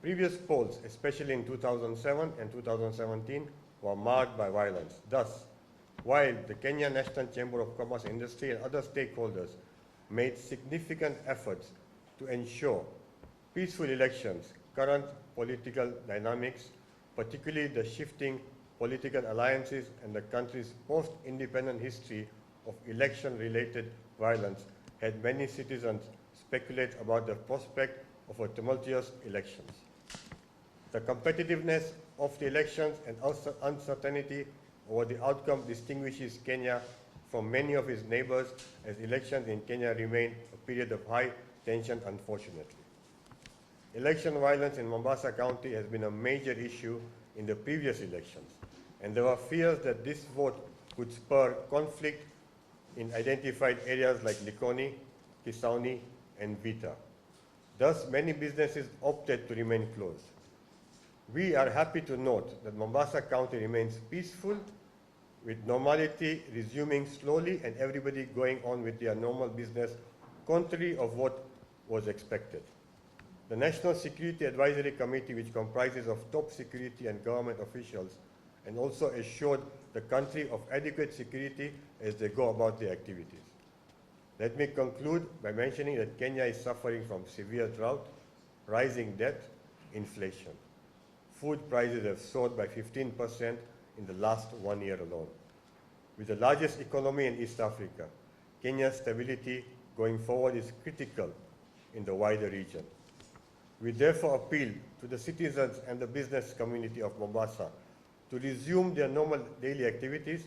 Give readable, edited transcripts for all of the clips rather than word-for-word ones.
Previous polls, especially in 2007 and 2017, were marked by violence. Thus, while the Kenya National Chamber of Commerce Industry and other stakeholders made significant efforts to ensure peaceful elections, current political dynamics, particularly the shifting political alliances and the country's post-independent history of election-related violence, had many citizens speculate about the prospect of a tumultuous elections. The competitiveness of the elections and uncertainty over the outcome distinguishes Kenya from many of its neighbors, as elections in Kenya remain a period of high tension, unfortunately. Election violence in Mombasa County has been a major issue in the previous elections, and there were fears that this vote could spur conflict in identified areas like Likoni, Kisauni, and Vita. Thus, many businesses opted to remain closed. We are happy to note that Mombasa County remains peaceful, with normality resuming slowly and everybody going on with their normal business, contrary of what was expected. The National Security Advisory Committee, which comprises of top security and government officials, and also assured the country of adequate security as they go about their activities. Let me conclude by mentioning that Kenya is suffering from severe drought, rising debt, inflation. Food prices have soared by 15% in the last 1 year alone. With the largest economy in East Africa, Kenya's stability going forward is critical in the wider region. We therefore appeal to the citizens and the business community of Mombasa to resume their normal daily activities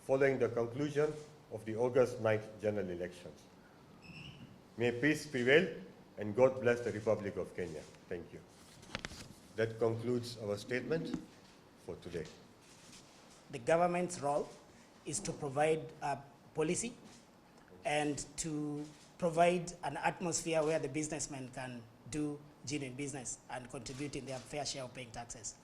following the conclusion of the August 9th general elections. May peace prevail and God bless the Republic of Kenya. Thank you. That concludes our statement for today. The government's role is to provide policy and to provide an atmosphere where the businessmen can do genuine business and contribute in their fair share of paying taxes.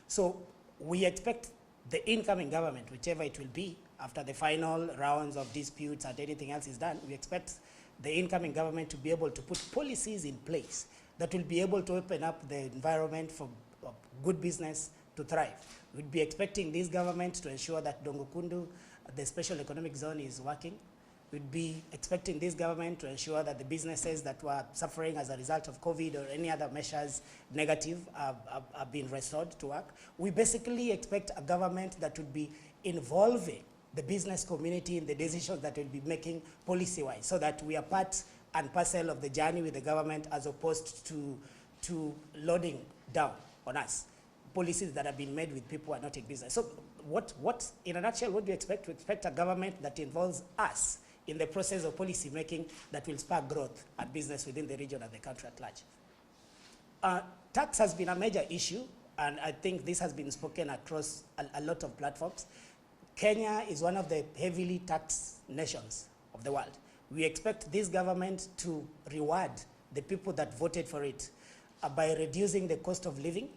So we expect the incoming government, whichever it will be, after the final rounds of disputes and anything else is done, we expect the incoming government to be able to put policies in place that will be able to open up the environment for good business to thrive. We'd be expecting this government to ensure that Dongokundu, the special economic zone, is working. We'd be expecting this government to ensure that the businesses that were suffering as a result of COVID or any other measures negative are being restored to work. We basically expect a government that would be involving the business community in the decisions that we'll be making policy-wise, so that we are part and parcel of the journey with the government, as opposed to loading down on us policies that have been made with people who are not in business. So what in a nutshell, what do you expect? We expect a government that involves us in the process of policy making that will spark growth and business within the region and the country at large. Tax has been a major issue, and I think this has been spoken across a lot of platforms. Kenya is one of the heavily taxed nations of the world. We expect this government to reward the people that voted for it by reducing the cost of living,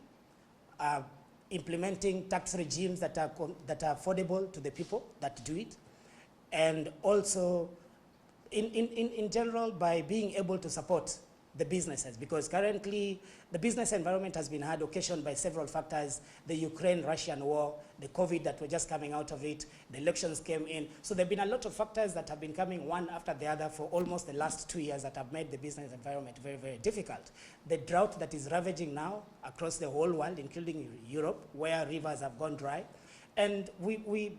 implementing tax regimes that are affordable to the people that do it, and also in general by being able to support the businesses, because currently the business environment has been hard, occasioned by several factors: the Ukraine-Russian war, the COVID that we're just coming out of it, the elections came in. So there have been a lot of factors that have been coming one after the other for almost the last 2 years that have made the business environment very, very difficult. The drought that is ravaging now across the whole world, including Europe, where rivers have gone dry. And we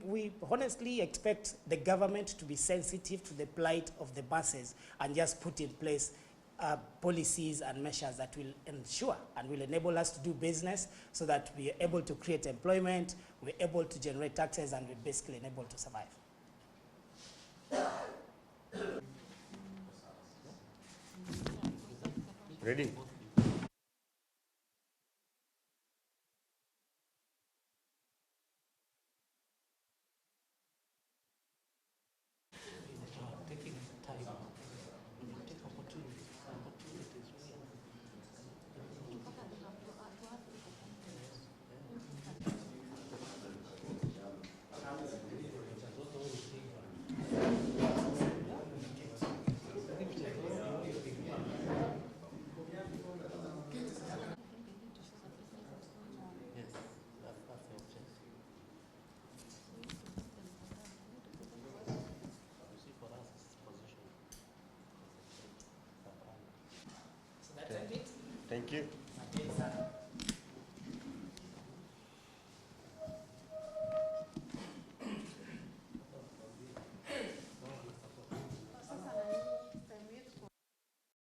honestly expect the government to be sensitive to the plight of the masses and just put in place policies and measures that will ensure and will enable us to do business, so that we are able to create employment, we're able to generate taxes, and we're basically able to survive. Ready? Thank you. Asanteni sana.